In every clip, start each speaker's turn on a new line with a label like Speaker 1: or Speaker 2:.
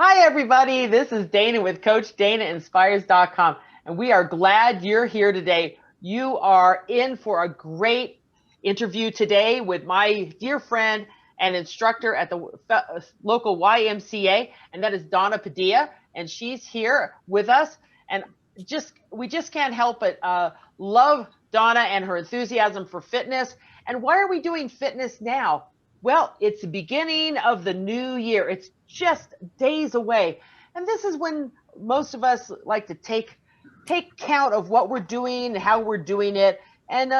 Speaker 1: Hi, everybody. This is Dana with Coach Dana Inspires.com, and we are glad you're here today. You are in for a great interview today with my dear friend and instructor at the local YMCA, and that is Donna Padilla, and she's here with us. And we just can't help but love Donna and her enthusiasm for fitness. And why are we doing fitness now? Well, it's the beginning of the new year. It's just days away. And this is when most of us like to take count of what we're doing, how we're doing it. And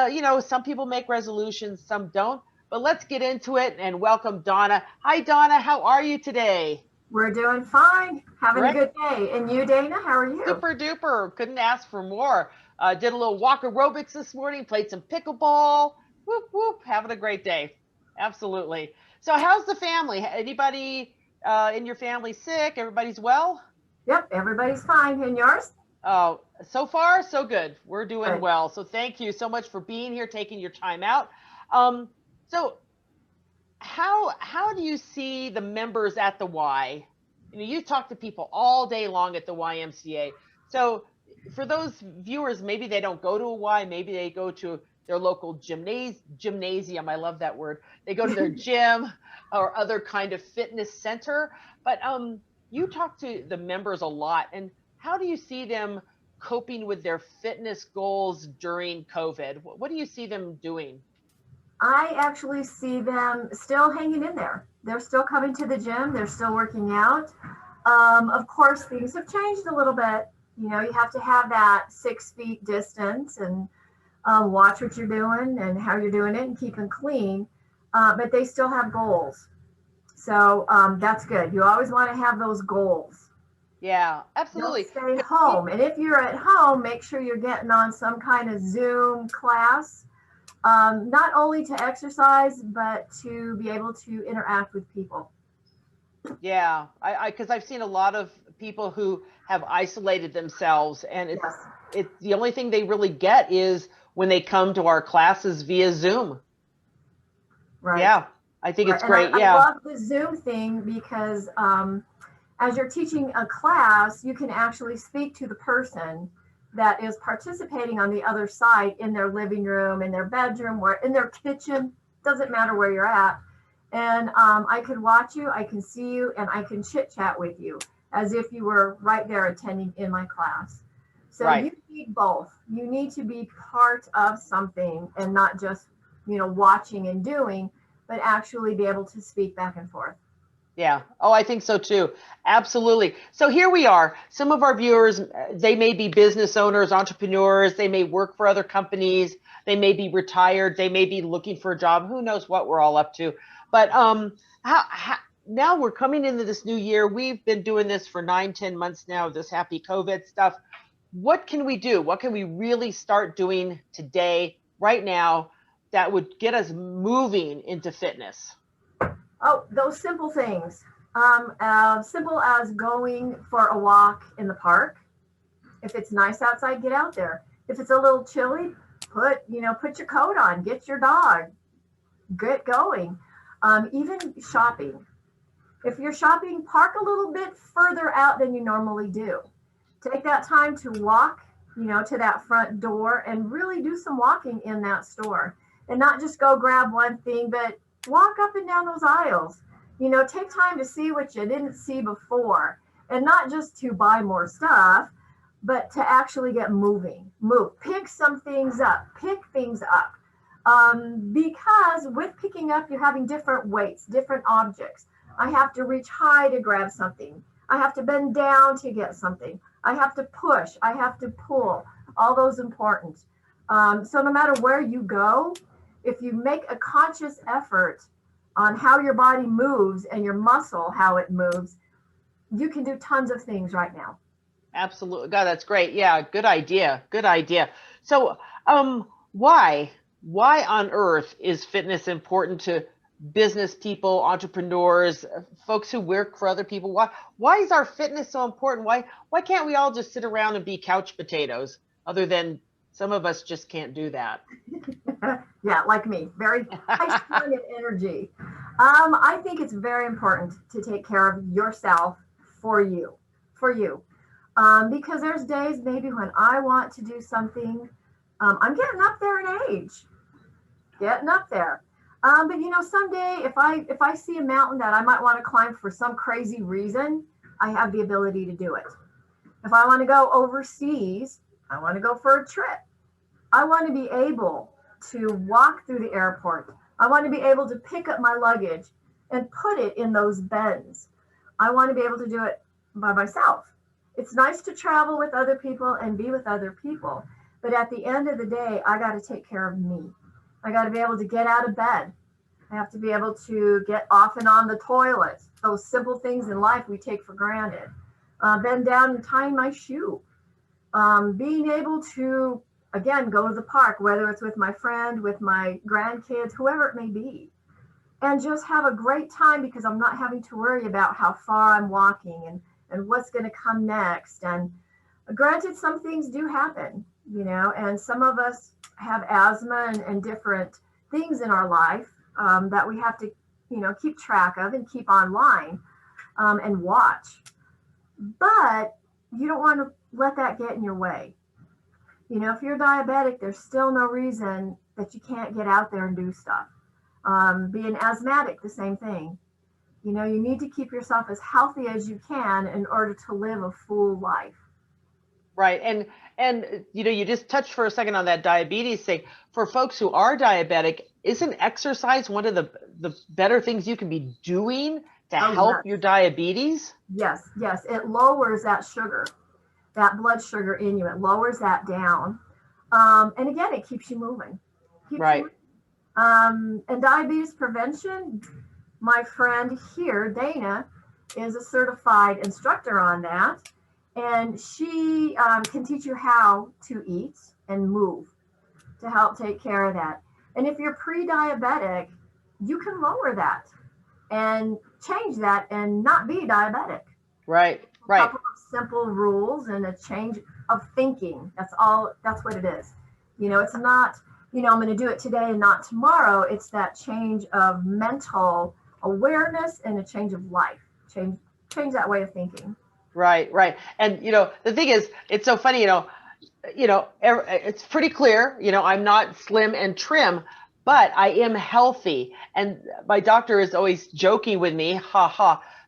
Speaker 1: some people make resolutions, some don't. But let's get into it and welcome Donna. Hi, Donna. How are you today?
Speaker 2: We're doing fine, having a
Speaker 1: Great.
Speaker 2: good day. And you, Dana, how are you?
Speaker 1: Super duper. Couldn't ask for more. Did a little walk aerobics this morning, played some pickleball. Whoop, whoop. Having a great day. Absolutely. So, how's the family? Anybody in your family sick? Everybody's well?
Speaker 2: Yep, everybody's fine. And yours?
Speaker 1: Oh, so far, so good. We're doing
Speaker 2: Good.
Speaker 1: well. So, thank you so much for being here, taking your time out. Um, so, how do you see the members at the Y? You talk to people all day long at the YMCA. So for those viewers, maybe they don't go to a Y, maybe they go to their local gymnasium. I love that word. They go to their gym or other kind of fitness center. But you talk to the members a lot, and how do you see them coping with their fitness goals during COVID? What do you see them doing?
Speaker 2: I actually see them still hanging in there. They're still coming to the gym, they're still working out. Of course, things have changed a little bit. You have to have that 6 feet distance and watch what you're doing and how you're doing it and keep them clean. But they still have goals. So that's good. You always want to have those goals.
Speaker 1: Yeah,
Speaker 2: Don't
Speaker 1: absolutely.
Speaker 2: stay home. And if you're at home, make sure you're getting on some kind of Zoom class, not only to exercise, but to be able to interact with people.
Speaker 1: Yeah, I because I've seen a lot of people who have isolated themselves, and it's
Speaker 2: Yes,
Speaker 1: it's the only thing they really get is when they come to our classes via Zoom.
Speaker 2: right.
Speaker 1: Yeah, I think
Speaker 2: Right.
Speaker 1: it's
Speaker 2: And I,
Speaker 1: great.
Speaker 2: I
Speaker 1: Yeah,
Speaker 2: love the Zoom thing because as you're teaching a class, you can actually speak to the person that is participating on the other side in their living room, in their bedroom, or in their kitchen. Doesn't matter where you're at. And I can watch you, I can see you, and I can chit chat with you as if you were right there attending in my class. So
Speaker 1: right.
Speaker 2: you need both. You need to be part of something and not just, watching and doing, but actually be able to speak back and forth.
Speaker 1: Yeah. Oh, I think so too. Absolutely. So here we are. Some of our viewers, they may be business owners, entrepreneurs, they may work for other companies, they may be retired, they may be looking for a job. Who knows what we're all up to? But how now we're coming into this new year. We've been doing this for 9, 10 months now, this happy COVID stuff. What can we do? What can we really start doing today, right now, that would get us moving into fitness?
Speaker 2: Oh, those simple things. Simple as going for a walk in the park. If it's nice outside, get out there. If it's a little chilly, put your coat on, get your dog, get going. Even shopping. If you're shopping, park a little bit further out than you normally do. Take that time to walk, to that front door and really do some walking in that store and not just go grab one thing, but walk up and down those aisles. Take time to see what you didn't see before and not just to buy more stuff, but to actually get moving. Move, pick some things up, pick things up. Because with picking up, you're having different weights, different objects. I have to reach high to grab something. I have to bend down to get something. I have to push. I have to pull. All those important. So no matter where you go, if you make a conscious effort on how your body moves and your muscle, how it moves, you can do tons of things right now.
Speaker 1: Absolutely. God, that's great. Yeah, good idea. Good idea. So, why on earth is fitness important to business people, entrepreneurs, folks who work for other people? Why is our fitness so important? Why can't we all just sit around and be couch potatoes? Other than some of us just can't do that.
Speaker 2: Yeah, like me, very high strung in energy. I think it's very important to take care of yourself for you, for you. Because there's days maybe when I want to do something. I'm getting up there in age, getting up there. But you know, someday if I see a mountain that I might want to climb for some crazy reason, I have the ability to do it. If I want to go overseas, I want to go for a trip. I want to be able to walk through the airport. I want to be able to pick up my luggage and put it in those bins. I want to be able to do it by myself. It's nice to travel with other people and be with other people. But at the end of the day, I got to take care of me. I got to be able to get out of bed. I have to be able to get off and on the toilet. Those simple things in life we take for granted. Bend down and tying my shoe. Being able to, again, go to the park, whether it's with my friend, with my grandkids, whoever it may be, and just have a great time because I'm not having to worry about how far I'm walking and what's going to come next. And granted, some things do happen, you know, and some of us have asthma and different things in our life that we have to, you know, keep track of and keep online and watch. But you don't want to let that get in your way. You know, if you're diabetic, there's still no reason that you can't get out there and do stuff. Being asthmatic, the same thing. You know, you need to keep yourself as healthy as you can in order to live a full life.
Speaker 1: Right. And you know, you just touched for a second on that diabetes thing. For folks who are diabetic, isn't exercise one of the better things you can be doing to help your diabetes?
Speaker 2: Yes, yes. It lowers that sugar, that blood sugar in you. It lowers that down. And again, it keeps you moving.
Speaker 1: Right.
Speaker 2: And diabetes prevention, my friend here, Dana, is a certified instructor on that. And she can teach you how to eat and move to help take care of that. And if you're pre-diabetic, you can lower that and change that and not be diabetic.
Speaker 1: Right,
Speaker 2: A couple of simple rules and a change of thinking. That's all. That's what it is. You know, it's not, you know, I'm going to do it today and not tomorrow. It's that change of mental awareness and a change of life. Change that way of thinking.
Speaker 1: Right. And, you know, the thing is, it's so funny, you know, it's pretty clear, you know, I'm not slim and trim, but I am healthy. And my doctor is always joking with me,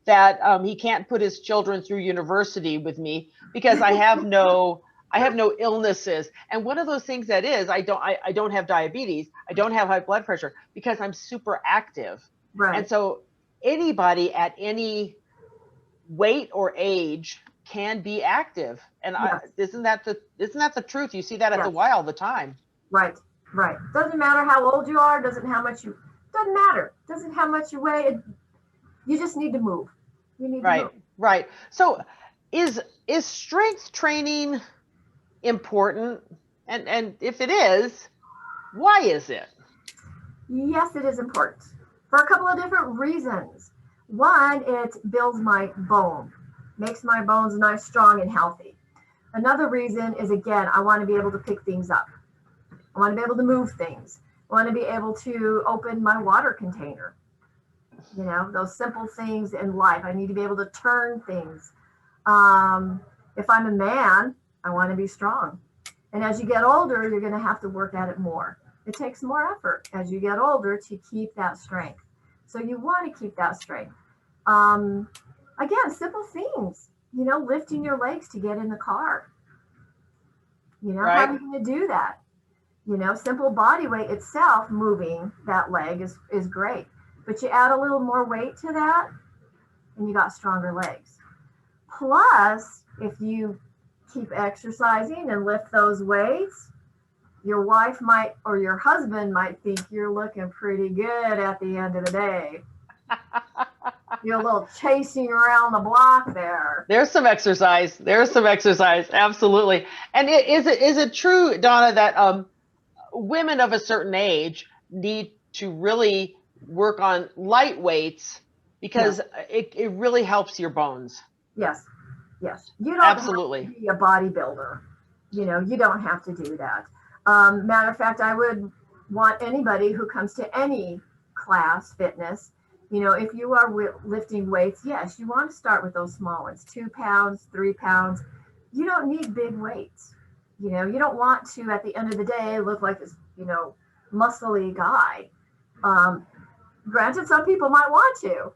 Speaker 1: that he can't put his children through university with me because I have no illnesses. And one of those things that is, I don't have diabetes. I don't have high blood pressure because I'm super active.
Speaker 2: Right.
Speaker 1: And so anybody at any weight or age can be active. And
Speaker 2: yes.
Speaker 1: Isn't that the truth? You see that at the Y all the time.
Speaker 2: Right. Doesn't matter how old you are, doesn't matter. Doesn't how much you weigh. You just need to move. You need to move.
Speaker 1: Right. So is strength training important? And if it is, why is it?
Speaker 2: Yes, it is important for a couple of different reasons. One, it builds my bone, makes my bones nice, strong, and healthy. Another reason is, again, I want to be able to pick things up. I want to be able to move things. I want to be able to open my water container. You know, those simple things in life. I need to be able to turn things. If I'm a man, I want to be strong. And as you get older, you're going to have to work at it more. It takes more effort as you get older to keep that strength. So you want to keep that strength. Again, simple things, you know, lifting your legs to get in the car. You know, how are you going to do that? You know, simple body weight itself, moving that leg is great. But you add a little more weight to that and you got stronger legs. Plus, if you keep exercising and lift those weights, your wife might, or your husband might think you're looking pretty good at the end of the day. You're a little chasing around the block there.
Speaker 1: There's some exercise. Absolutely. And is it true, Donna, that women of a certain age need to really work on light weights because it really helps your bones?
Speaker 2: Yes. You don't have to be a bodybuilder. You know, you don't have to do that. Matter of fact, I would want anybody who comes to any class, fitness, If you are lifting weights, yes, you want to start with those small ones, 2 pounds, 3 pounds. You don't need big weights. You don't want to, at the end of the day, look like this, muscly guy. Granted, some people might want to.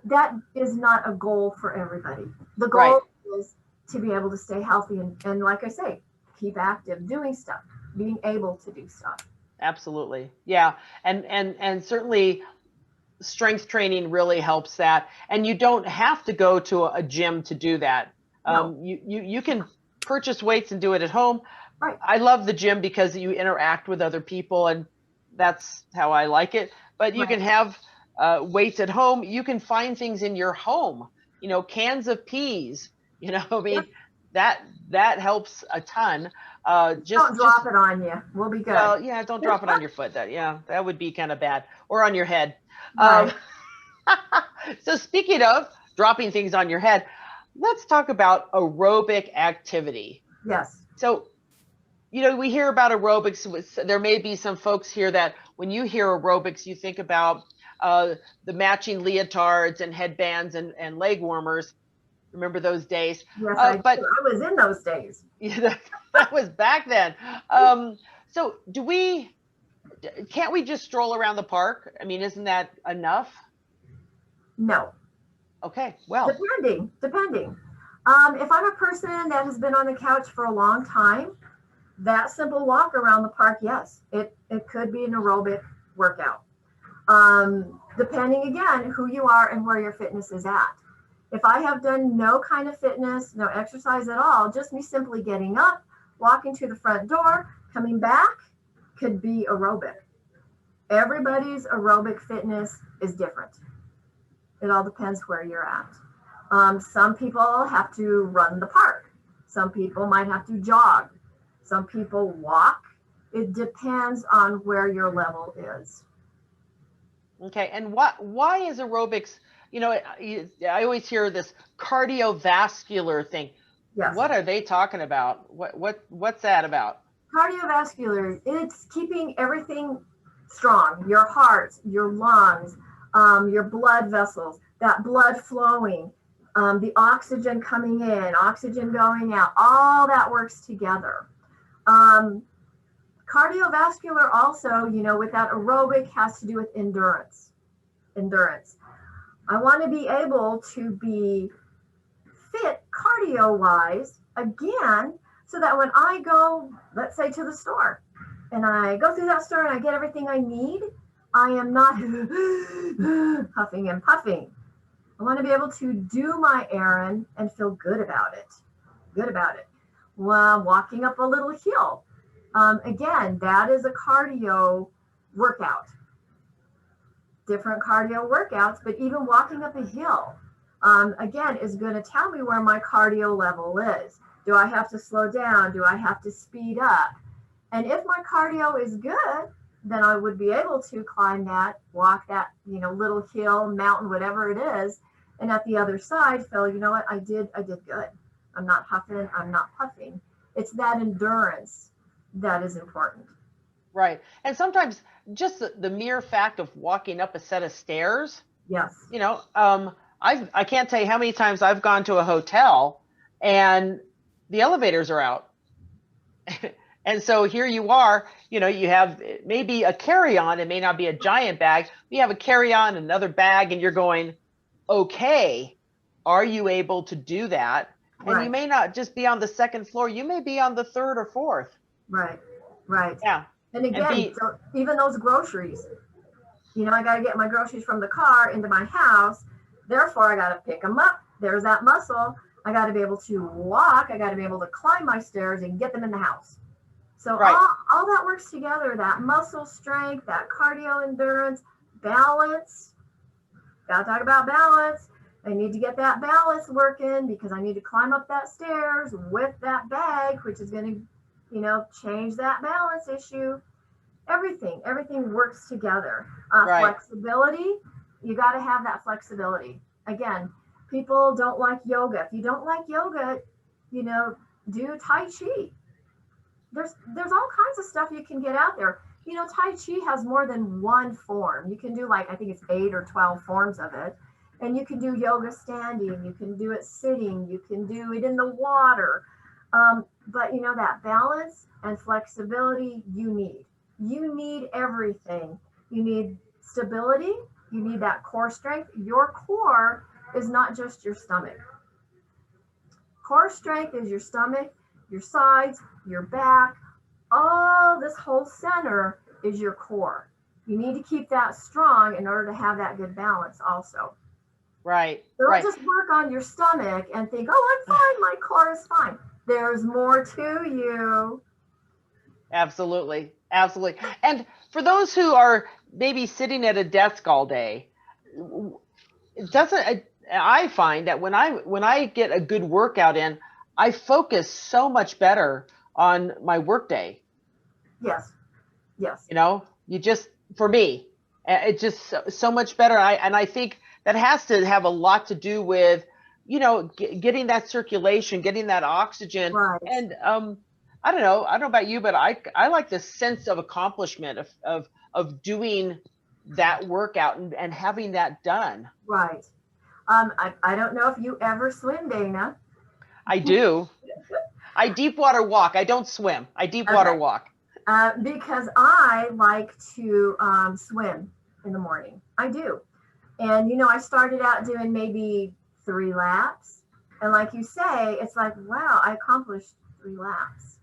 Speaker 2: That is not a goal for everybody. The
Speaker 1: Right.
Speaker 2: goal is to be able to stay healthy and like I say, keep active, doing stuff, being able to do stuff.
Speaker 1: Absolutely. Yeah. And certainly strength training really helps that. And you don't have to go to a gym to do that.
Speaker 2: No.
Speaker 1: You can purchase weights and do it at home.
Speaker 2: Right.
Speaker 1: I love the gym because you interact with other people, and that's how I like it. But you
Speaker 2: Right.
Speaker 1: can have weights at home. You can find things in your home, cans of peas, I mean, that helps a ton.
Speaker 2: Don't drop it on you. We'll be good.
Speaker 1: Well, yeah, don't drop it on your foot. That would be kind of bad, or on your head.
Speaker 2: Right.
Speaker 1: So speaking of dropping things on your head, let's talk about aerobic activity.
Speaker 2: Yes.
Speaker 1: So, we hear about aerobics. There may be some folks here that when you hear aerobics, you think about the matching leotards and headbands and leg warmers. Remember those days?
Speaker 2: Yes, I was in those days.
Speaker 1: Yeah, that was back then. So can't we just stroll around the park? I mean, isn't that enough?
Speaker 2: No.
Speaker 1: Okay, well.
Speaker 2: Depending. If I'm a person that has been on the couch for a long time, that simple walk around the park, yes, it could be an aerobic workout. Depending again who you are and where your fitness is at. If I have done no kind of fitness, no exercise at all, just me simply getting up, walking to the front door, coming back, could be aerobic. Everybody's aerobic fitness is different. It all depends where you're at. Some people have to run the park. Some people might have to jog. Some people walk. It depends on where your level is.
Speaker 1: Okay, and why is aerobics, I always hear this cardiovascular thing.
Speaker 2: Yes.
Speaker 1: What are they talking about? What's that about?
Speaker 2: Cardiovascular, it's keeping everything strong. Your heart, your lungs, your blood vessels, that blood flowing, the oxygen coming in, oxygen going out, all that works together. Cardiovascular also, with that aerobic has to do with endurance. I want to be able to be fit cardio-wise, again, so that when I go, let's say, to the store, and I go through that store and I get everything I need, I am not huffing and puffing. I want to be able to do my errand and feel good about it. Well, walking up a little hill. Again, that is a cardio workout. Different cardio workouts, but even walking up a hill, again, is going to tell me where my cardio level is. Do I have to slow down? Do I have to speed up? And if my cardio is good, then I would be able to climb that, walk that, little hill, mountain, whatever it is. And at the other side, feel, you know what, I did good. I'm not huffing, I'm not puffing. It's that endurance that is important.
Speaker 1: Right. And sometimes just the mere fact of walking up a set of stairs.
Speaker 2: Yes.
Speaker 1: I can't tell you how many times I've gone to a hotel and the elevators are out. And so here you are, you have maybe a carry-on. It may not be a giant bag. You have a carry-on, another bag, and you're going, okay, are you able to do that? And
Speaker 2: right.
Speaker 1: You may not just be on the second floor. You may be on the third or fourth.
Speaker 2: Right.
Speaker 1: Yeah.
Speaker 2: And again, so even those groceries, I got to get my groceries from the car into my house. Therefore, I got to pick them up. There's that muscle. I got to be able to walk. I got to be able to climb my stairs and get them in the house. So
Speaker 1: right.
Speaker 2: all that works together, that muscle strength, that cardio endurance, balance. Got to talk about balance. I need to get that balance working because I need to climb up that stairs with that bag, which is going to change that balance issue. Everything works together.
Speaker 1: Right.
Speaker 2: Flexibility, you got to have that flexibility. Again, people don't like yoga. If you don't like yoga, do Tai Chi. There's all kinds of stuff you can get out there. Tai Chi has more than one form. You can do like, I think it's 8 or 12 forms of it. And you can do yoga standing, you can do it sitting, you can do it in the water. But that balance and flexibility you need. You need everything. You need stability, you need that core strength. Your core is not just your stomach. Core strength is your stomach, your sides, your back. All this whole center is your core. You need to keep that strong in order to have that good balance also.
Speaker 1: Right.
Speaker 2: Don't
Speaker 1: Right.
Speaker 2: just work on your stomach and think, oh, I'm fine, my core is fine. There's more to you.
Speaker 1: Absolutely. Absolutely. And for those who are maybe sitting at a desk all day, it doesn't, I find that when I get a good workout in, I focus so much better on my workday.
Speaker 2: Yes, yes,
Speaker 1: You just, for me, it's just so much better. And I think that has to have a lot to do with, getting that circulation, getting that oxygen.
Speaker 2: right.
Speaker 1: And I don't know about you, but I like the sense of accomplishment of doing that workout and having that done.
Speaker 2: Right. I don't know if you ever swim, Dana.
Speaker 1: I do. I deep water walk. I don't swim. I deep water
Speaker 2: Okay.
Speaker 1: walk.
Speaker 2: Because I like to swim in the morning. I do. And, I started out doing maybe 3 laps. And like you say, it's like, wow, I accomplished 3 laps.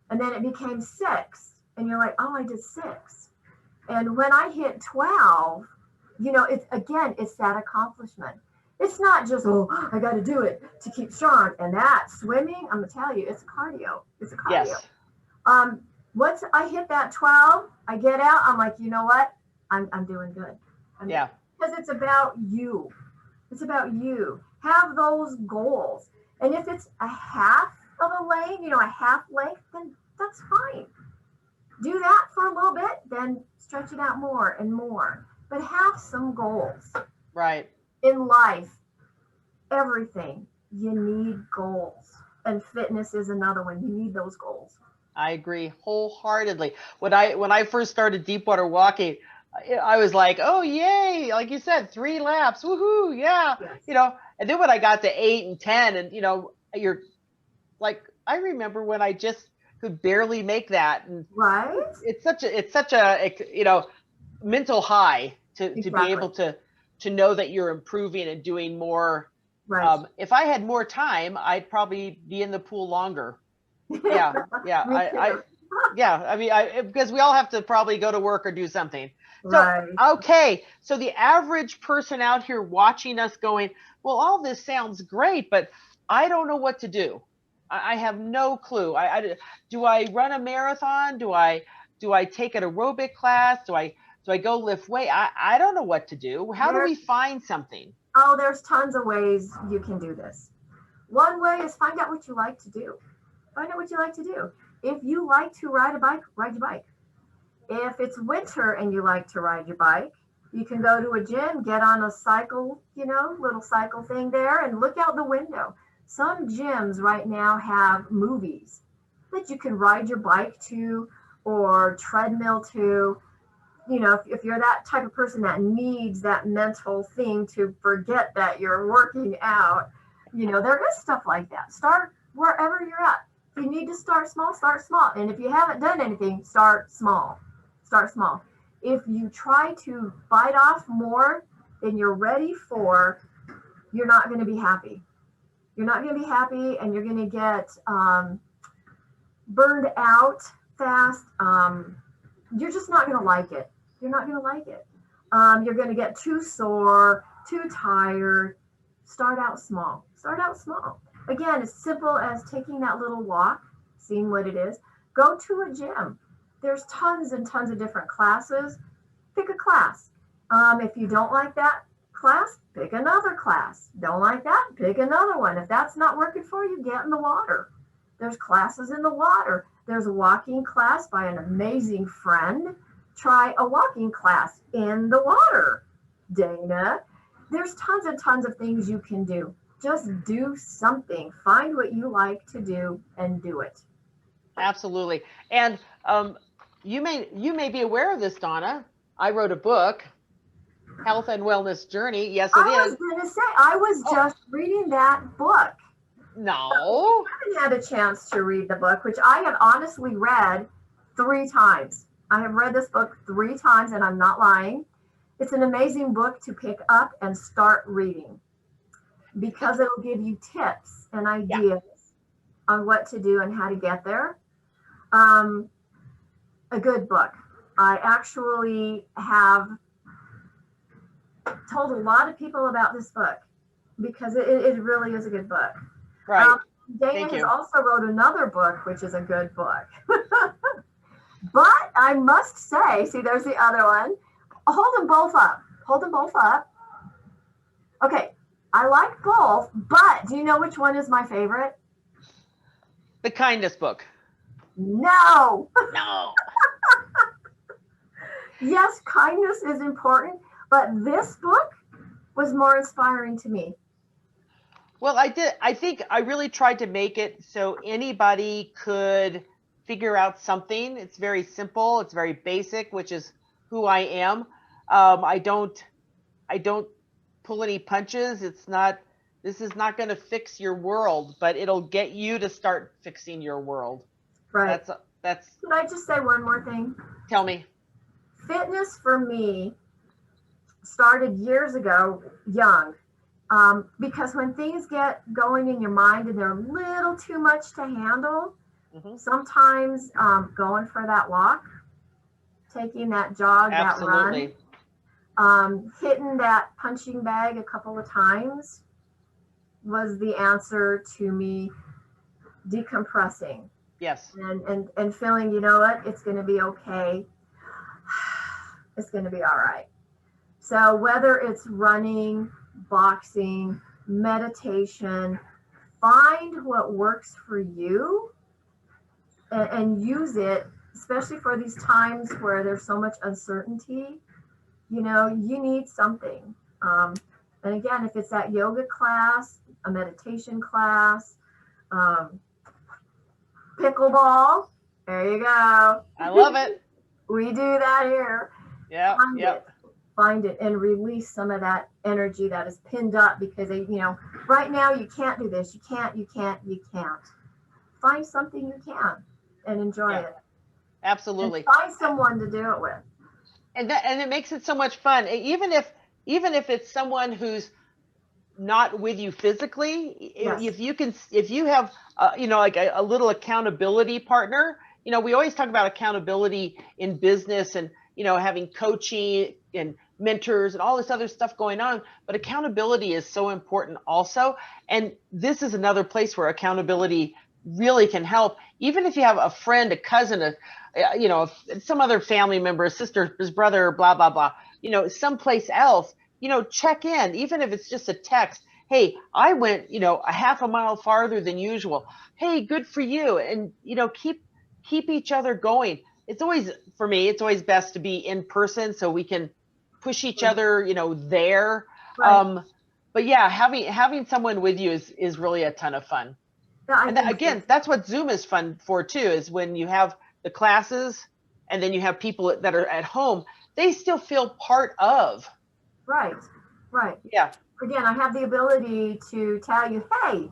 Speaker 2: And then it became 6. And you're like, oh, I did 6. And when I hit 12, it's that accomplishment. It's not just, oh, I got to do it to keep strong. And that swimming, I'm going to tell you, it's cardio. It's a cardio.
Speaker 1: Yes.
Speaker 2: Once I hit that 12, I get out. I'm like, you know what? I'm doing good.
Speaker 1: Yeah.
Speaker 2: Because it's about you. It's about you. Have those goals. And if it's a half of a lane, a half length, then that's fine. Do that for a little bit, then stretch it out more and more. But have some goals.
Speaker 1: Right.
Speaker 2: In life, everything, you need goals. And fitness is another one. You need those goals.
Speaker 1: I agree wholeheartedly. When I first started deep water walking, I was like, oh yay, like you said, 3 laps, woohoo, yeah,
Speaker 2: Yes.
Speaker 1: And then when I got to 8 and 10, and you're like, I remember when I just could barely make that, and
Speaker 2: Right?
Speaker 1: it's such a mental high to be
Speaker 2: Exactly.
Speaker 1: able to know that you're improving and doing more.
Speaker 2: Right.
Speaker 1: If I had more time, I'd probably be in the pool longer. Yeah, yeah.
Speaker 2: Me too.
Speaker 1: I mean, because we all have to probably go to work or do something. So,
Speaker 2: Right.
Speaker 1: okay. So the average person out here watching us going, well, all this sounds great, but I don't know what to do. I have no clue. Do I run a marathon? Do I take an aerobic class? Do I go lift weight? I don't know what to do. How do we find something?
Speaker 2: Oh, there's tons of ways you can do this. One way is find out what you like to do. Find out what you like to do. If you like to ride a bike, ride your bike. If it's winter and you like to ride your bike, you can go to a gym, get on a cycle, little cycle thing there, and look out the window. Some gyms right now have movies that you can ride your bike to or treadmill to. If you're that type of person that needs that mental thing to forget that you're working out, there is stuff like that. Start wherever you're at. If you need to start small, start small. And if you haven't done anything, start small. Start small. If you try to bite off more than you're ready for, you're not going to be happy. You're not going to be happy, and you're going to get burned out fast. You're just not going to like it. You're not going to like it. You're going to get too sore, too tired. Start out small. Start out small. Again, as simple as taking that little walk, seeing what it is. Go to a gym. There's tons and tons of different classes. Pick a class. If you don't like that class, pick another class. Don't like that, pick another one. If that's not working for you, get in the water. There's classes in the water. There's a walking class by an amazing friend. Try a walking class in the water, Dana. There's tons and tons of things you can do. Just do something. Find what you like to do and do it.
Speaker 1: Absolutely. And You may be aware of this, Donna. I wrote a book, Health and Wellness Journey. Yes, it
Speaker 2: I
Speaker 1: is.
Speaker 2: was going to say, I was
Speaker 1: Oh,
Speaker 2: just reading that book.
Speaker 1: no.
Speaker 2: I haven't had a chance to read the book, which I have honestly read 3 times. I have read this book 3 times, and I'm not lying. It's an amazing book to pick up and start reading because it'll give you tips and
Speaker 1: Yeah.
Speaker 2: ideas on what to do and how to get there. Um, a good book. I actually have told a lot of people about this book because it really is a good book.
Speaker 1: Right.
Speaker 2: Dana
Speaker 1: Thank
Speaker 2: has
Speaker 1: you.
Speaker 2: also wrote another book, which is a good book. But I must say, see, there's the other one. Hold them both up. Hold them both up. Okay, I like both, but do you know which one is my favorite?
Speaker 1: The kindness book.
Speaker 2: No.
Speaker 1: No.
Speaker 2: Yes, kindness is important, but this book was more inspiring to me.
Speaker 1: Well, I think I really tried to make it so anybody could figure out something. It's very simple. It's very basic, which is who I am. I don't pull any punches. This is not going to fix your world, but it'll get you to start fixing your world.
Speaker 2: Right.
Speaker 1: That's,
Speaker 2: Can I just say one more thing?
Speaker 1: tell me.
Speaker 2: Fitness for me started years ago, young, because when things get going in your mind and they're a little too much to handle, sometimes going for that walk, taking that jog, that
Speaker 1: Absolutely.
Speaker 2: run, hitting that punching bag a couple of times was the answer to me decompressing
Speaker 1: Yes.
Speaker 2: and feeling, you know what, it's going to be okay. It's going to be all right. So whether it's running, boxing, meditation, find what works for you and use it, especially for these times where there's so much uncertainty. You know, you need something. And again, if it's that yoga class, a meditation class, pickleball, there you go.
Speaker 1: I love it.
Speaker 2: We do that here.
Speaker 1: Yeah.
Speaker 2: Find it and release some of that energy that is pinned up because they, right now you can't do this. You can't. Find something you can and enjoy it.
Speaker 1: Absolutely.
Speaker 2: And find someone to do it with.
Speaker 1: And it makes it so much fun. Even if it's someone who's not with you physically,
Speaker 2: Yes.
Speaker 1: if you have like a little accountability partner. We always talk about accountability in business and having coaching and mentors and all this other stuff going on, but accountability is so important also. And this is another place where accountability really can help. Even if you have a friend, a cousin, some other family member, a sister, his brother, blah blah blah, someplace else, check in, even if it's just a text. Hey, I went a half a mile farther than usual. Hey, good for you. And keep each other going. It's always, for me, it's always best to be in person so we can push each other, there.
Speaker 2: Right.
Speaker 1: But yeah, having someone with you is really a ton of fun.
Speaker 2: Yeah,
Speaker 1: And again, that's what Zoom is fun for too, is when you have the classes and then you have people that are at home, they still feel part of.
Speaker 2: Right.
Speaker 1: Yeah.
Speaker 2: Again, I have the ability to tell you, hey,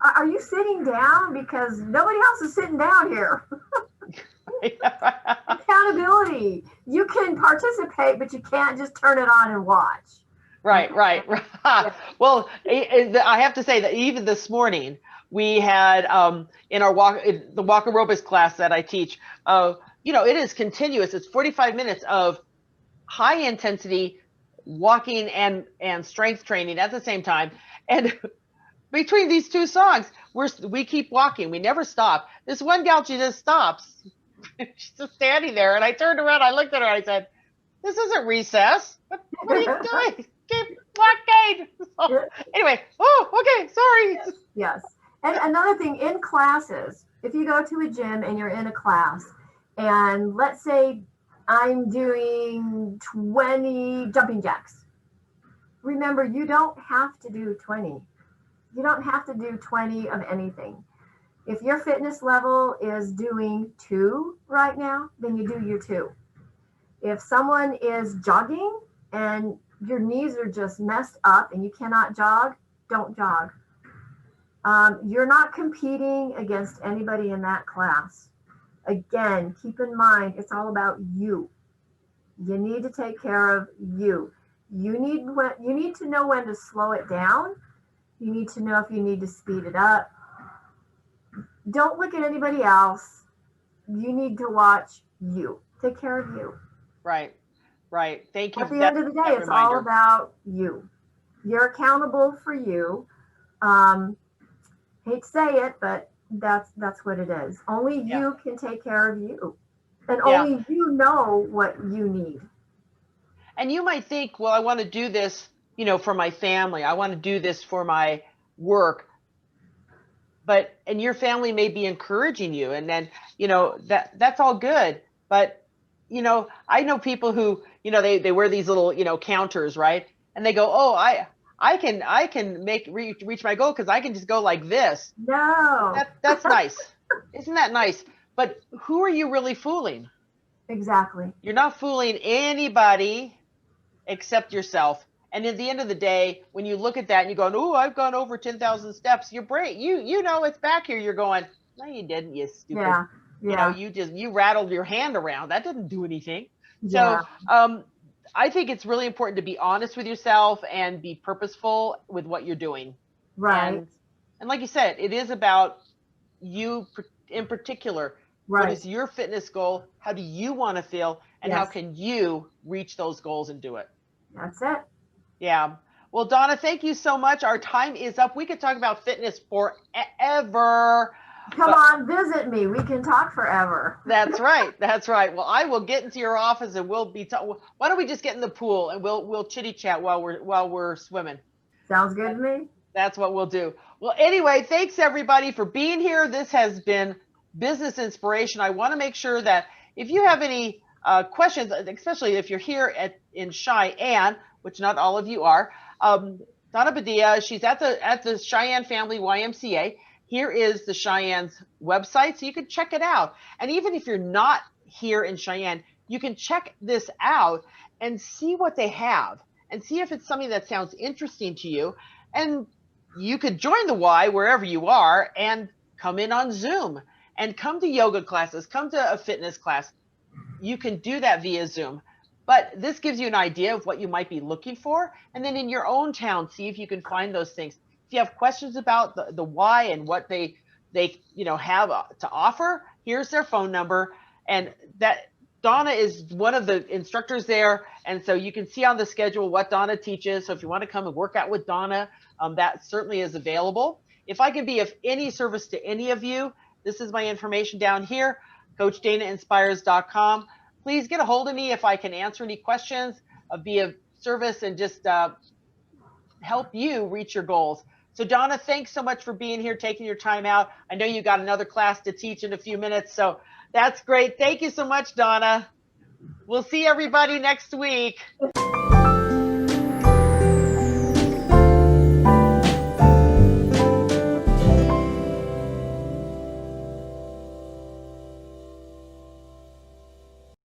Speaker 2: are you sitting down? Because nobody else is sitting down here. Accountability. You can participate, but you can't just turn it on and watch.
Speaker 1: Right. Yeah. Well, I have to say that even this morning we had in the walk aerobics class that I teach, it is continuous. It's 45 minutes of high intensity walking and strength training at the same time. And between these two songs, we keep walking. We never stop. This one gal, she just stops. She's just standing there. And I turned around, I looked at her, I said, this isn't recess. What are you doing? Keep walking. So, anyway, okay, sorry.
Speaker 2: Yes. And another thing, in classes, if you go to a gym and you're in a class, and let's say I'm doing 20 jumping jacks. Remember, you don't have to do 20. You don't have to do 20 of anything. If your fitness level is doing 2 right now, then you do your 2. If someone is jogging and your knees are just messed up and you cannot jog, don't jog. You're not competing against anybody in that class. Again, keep in mind, it's all about you. You need to take care of you. You need to know when to slow it down. You need to know if you need to speed it up. Don't look at anybody else. You need to watch you. Take care of you.
Speaker 1: Right. Right. Thank you.
Speaker 2: At the end of the day, it's all about you. You're accountable for you. Hate to say it, but that's what it is. Only you can take care of you. And only you know what you need.
Speaker 1: And you might think, well, I want to do this, for my family. I want to do this for my work. And your family may be encouraging you, and then, that's all good. But, I know people who, they wear these little, counters, right? And they go, oh, I can reach my goal because I can just go like this.
Speaker 2: No.
Speaker 1: That's nice. Isn't that nice? But who are you really fooling?
Speaker 2: Exactly.
Speaker 1: You're not fooling anybody except yourself. And at the end of the day, when you look at that and you go, oh, I've gone over 10,000 steps, your brain, you know it's back here. You're going, no, you didn't, you stupid.
Speaker 2: Yeah.
Speaker 1: You rattled your hand around. That didn't do anything. Yeah. So I think it's really important to be honest with yourself and be purposeful with what you're doing.
Speaker 2: Right.
Speaker 1: And like you said, it is about you in particular.
Speaker 2: Right.
Speaker 1: What is your fitness goal? How do you want to feel? And how can you reach those goals and do it?
Speaker 2: That's it.
Speaker 1: Yeah. Well, Donna, thank you so much. Our time is up. We could talk about fitness forever.
Speaker 2: Come on, visit me. We can talk forever.
Speaker 1: That's right. That's right. Well, I will get into your office and we'll be why don't we just get in the pool and we'll chitty chat while we're swimming.
Speaker 2: Sounds good to me.
Speaker 1: That's what we'll do. Well, anyway, thanks everybody for being here. This has been Business Inspiration. I want to make sure that if you have any questions, especially if you're here in Cheyenne, which not all of you are, Donna Padilia, she's at the Cheyenne Family YMCA. Here is the Cheyenne's website, so you can check it out. And even if you're not here in Cheyenne, you can check this out and see what they have and see if it's something that sounds interesting to you. And you could join the Y wherever you are and come in on Zoom and come to yoga classes, come to a fitness class. You can do that via Zoom. But this gives you an idea of what you might be looking for. And then in your own town, see if you can find those things. If you have questions about the why and what they have to offer, here's their phone number. And that Donna is one of the instructors there. And so you can see on the schedule what Donna teaches. So if you want to come and work out with Donna, that certainly is available. If I can be of any service to any of you, this is my information down here, CoachDanaInspires.com. Please get a hold of me if I can answer any questions, be of service, and just help you reach your goals. So Donna, thanks so much for being here, taking your time out. I know you got another class to teach in a few minutes, so that's great. Thank you so much, Donna. We'll see everybody next week.